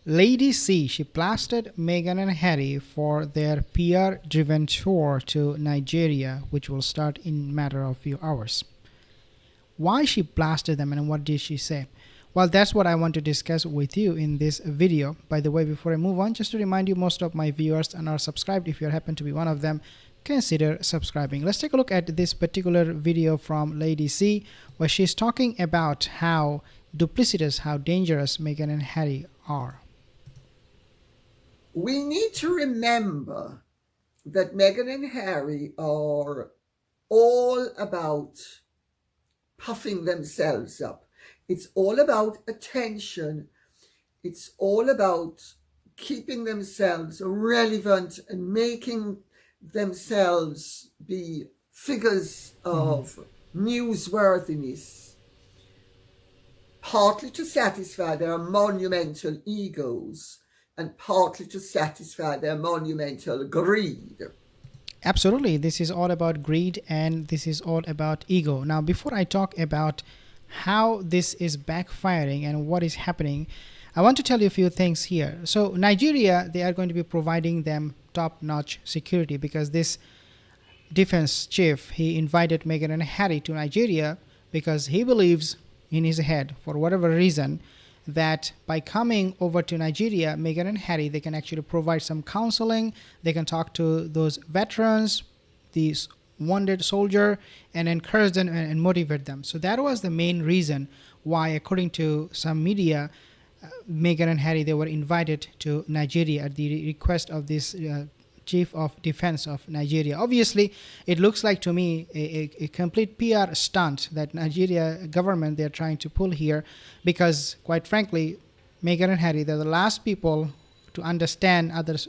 Lady C, she blasted Meghan and Harry for their PR-driven tour to Nigeria, which will start in a matter of few hours. Why she blasted them and what did she say? Well, that's what I want to discuss with you in this video. By the way, before I move on, just to remind you, most of my viewers are not subscribed. If you happen to be one of them, consider subscribing. Let's take a look at this particular video from Lady C, where she's talking about how duplicitous, how dangerous Meghan and Harry are. We need to remember that Meghan and Harry are all about puffing themselves up. It's all about attention. It's all about keeping themselves relevant and making themselves be figures of newsworthiness, partly to satisfy their monumental egos and partly to satisfy their monumental greed. Absolutely, this is all about greed and this is all about ego. Now, before I talk about how this is backfiring and what is happening, I want to tell you a few things here. So Nigeria, they are going to be providing them top-notch security because this defense chief, he invited Meghan and Harry to Nigeria because he believes in his head, for whatever reason, that by coming over to Nigeria, Meghan and Harry, they can actually provide some counseling. They can talk to those veterans, these wounded soldier, and encourage them and motivate them. So that was the main reason why, according to some media, Meghan and Harry, they were invited to Nigeria at the request of this chief of defense of Nigeria. Obviously, it looks like to me a complete PR stunt that Nigeria government, they're trying to pull here, because quite frankly, Meghan and Harry, they're the last people to understand others'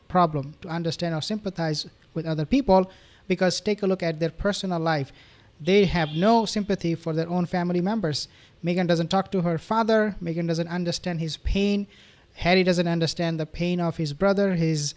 problem, to understand or sympathize with other people, because take a look at their personal life. They have no sympathy for their own family members. Meghan doesn't talk to her father. Meghan doesn't understand his pain. Harry doesn't understand the pain of his brother, his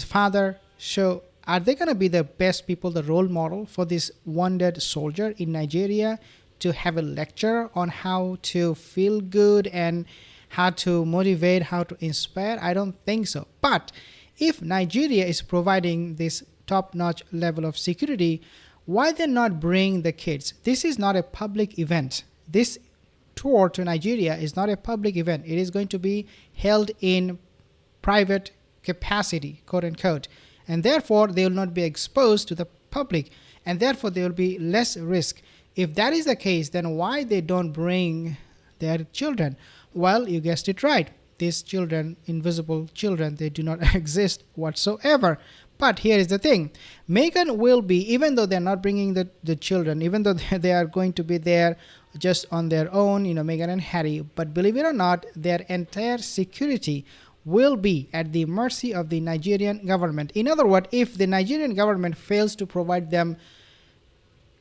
father. So are they going to be the best people, the role model for this wounded soldier in Nigeria, to have a lecture on how to feel good and how to motivate, how to inspire? I don't think so. But if Nigeria is providing this top-notch level of security, why then not bring the kids? This is not a public event. This tour to Nigeria is not a public event. It is going to be held in private capacity, quote unquote, and therefore they will not be exposed to the public, and therefore there will be less risk. If that is the case, then why they don't bring their children? Well, you guessed it right. These children, invisible children, they do not exist whatsoever. But here is the thing. Meghan will be, even though they're not bringing the children, even though they are going to be there just on their own, Meghan and Harry, but believe it or not, their entire security will be at the mercy of the Nigerian government. In other words, if the Nigerian government fails to provide them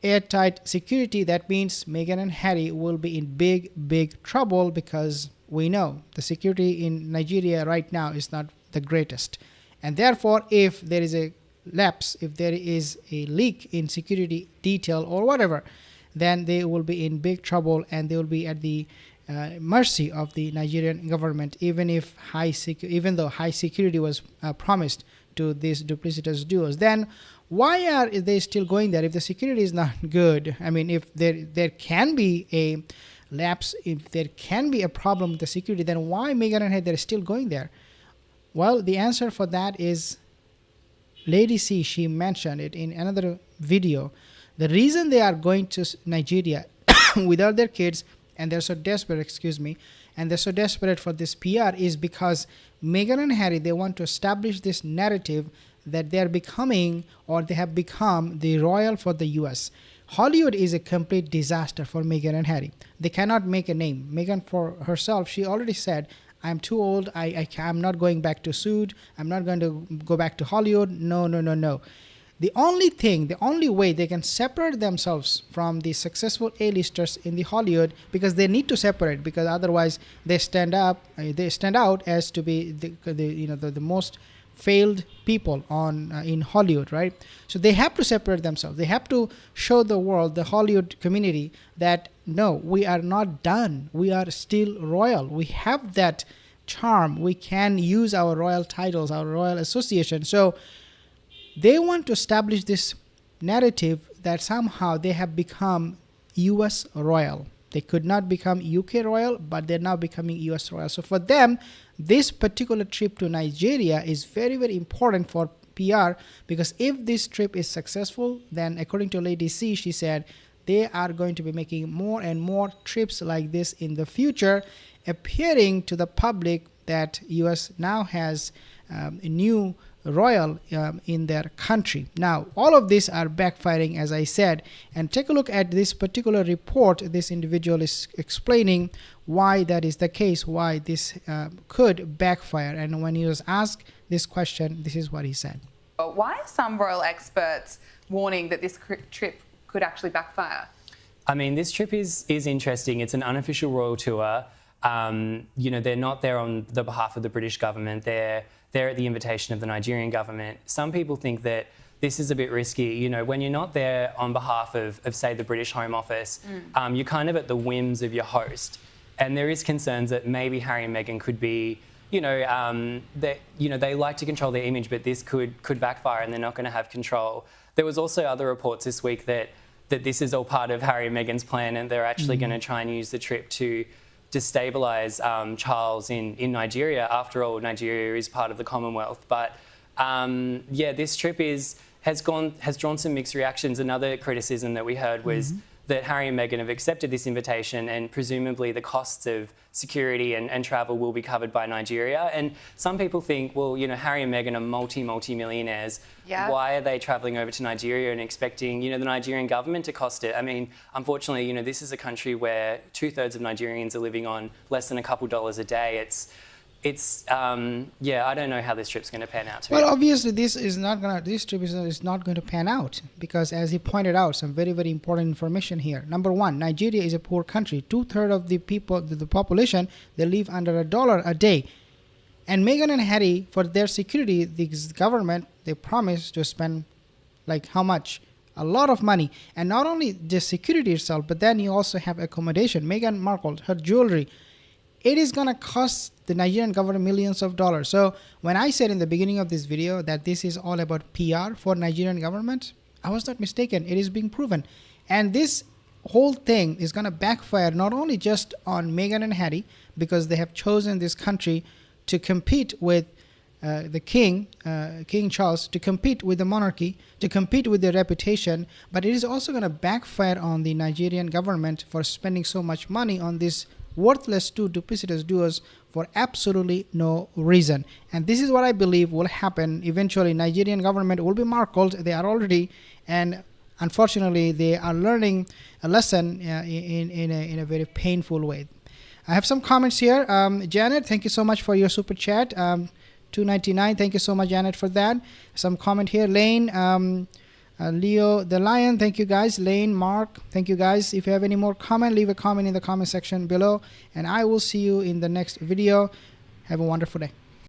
airtight security, that means Meghan and Harry will be in big trouble, because we know the security in Nigeria right now is not the greatest. And therefore, if there is a lapse, if there is a leak in security detail or whatever, then they will be in big trouble and they will be at the mercy of the Nigerian government, even though high security was promised to these duplicitous duos. Then why are they still going there if the security is not good? I mean, if there can be a lapse, if there can be a problem with the security, then why Meghan and Harry, they're still going there? Well, the answer for that is Lady C, she mentioned it in another video. The reason they are going to Nigeria without their kids, and they're so desperate, and they're so desperate for this PR, is because Meghan and Harry, they want to establish this narrative that they're becoming, or they have become, the royal for the US. Hollywood is a complete disaster for Meghan and Harry. They cannot make a name. Meghan, for herself, she already said, I'm too old. I'm not going back to Suud. I'm not going to go back to Hollywood. No. The only way they can separate themselves from the successful A-listers in the Hollywood, because they need to separate, because otherwise they stand out as to be the most failed people in Hollywood, right? So they have to separate themselves. They have to show the world, the Hollywood community, that no, we are not done. We are still royal. We have that charm. We can use our royal titles, our royal association. So they want to establish this narrative that somehow they have become US royal. They could not become UK royal, but they're now becoming US royal. So for them, this particular trip to Nigeria is very, very important for PR, because if this trip is successful, then according to Lady C, she said they are going to be making more and more trips like this in the future, appearing to the public that US now has a new royal in their country. Now, all of these are backfiring, as I said, and take a look at this particular report. This individual is explaining why that is the case, why this could backfire. And when he was asked this question, this is what he said. Why are some royal experts warning that this trip could actually backfire? I mean, this trip is interesting. It's an unofficial royal tour. You know, they're not there on the behalf of the British government. They're at the invitation of the Nigerian government. Some people think that this is a bit risky. You know, when you're not there on behalf of say, the British Home Office, you're kind of at the whims of your host. And there is concerns that maybe Harry and Meghan could be, they like to control their image, but this could backfire and they're not going to have control. There was also other reports this week that this is all part of Harry and Meghan's plan, and they're actually going to try and use the trip to destabilise Charles in Nigeria. After all, Nigeria is part of the Commonwealth. But this trip has drawn some mixed reactions. Another criticism that we heard was that Harry and Meghan have accepted this invitation, and presumably the costs of security and travel will be covered by Nigeria. And some people think, well, you know, Harry and Meghan are multi-millionaires. Yeah. Why are they travelling over to Nigeria and expecting, the Nigerian government to cost it? I mean, unfortunately, this is a country where 2/3 of Nigerians are living on less than a couple dollars a day. I don't know how this trip's going to pan out. Well, obviously, this trip is not going to pan out, because, as he pointed out, some very, very important information here. Number one, Nigeria is a poor country. 2/3 of the people, the population, they live under $1 a day. And Meghan and Harry, for their security, the government, they promised to spend, like, how much? A lot of money. And not only the security itself, but then you also have accommodation. Meghan Markle, her jewelry, it is going to cost the Nigerian government millions of dollars. So when I said in the beginning of this video that this is all about PR for Nigerian government, I was not mistaken. It is being proven. And this whole thing is going to backfire not only just on Meghan and Harry, because they have chosen this country to compete with the King Charles, to compete with the monarchy, to compete with their reputation, but it is also going to backfire on the Nigerian government for spending so much money on this worthless two duplicitous duos for absolutely no reason. And this is what I believe will happen. Eventually, Nigerian government will be markled. They are already, and unfortunately, they are learning a lesson in a very painful way. I have some comments here. Janet, thank you so much for your super chat. $2.99. Thank you so much, Janet, for that. Some comment here. Lane, Leo the Lion, thank you guys. Lane, Mark, thank you guys. If you have any more comment, leave a comment in the comment section below, and I will see you in the next video. Have a wonderful day.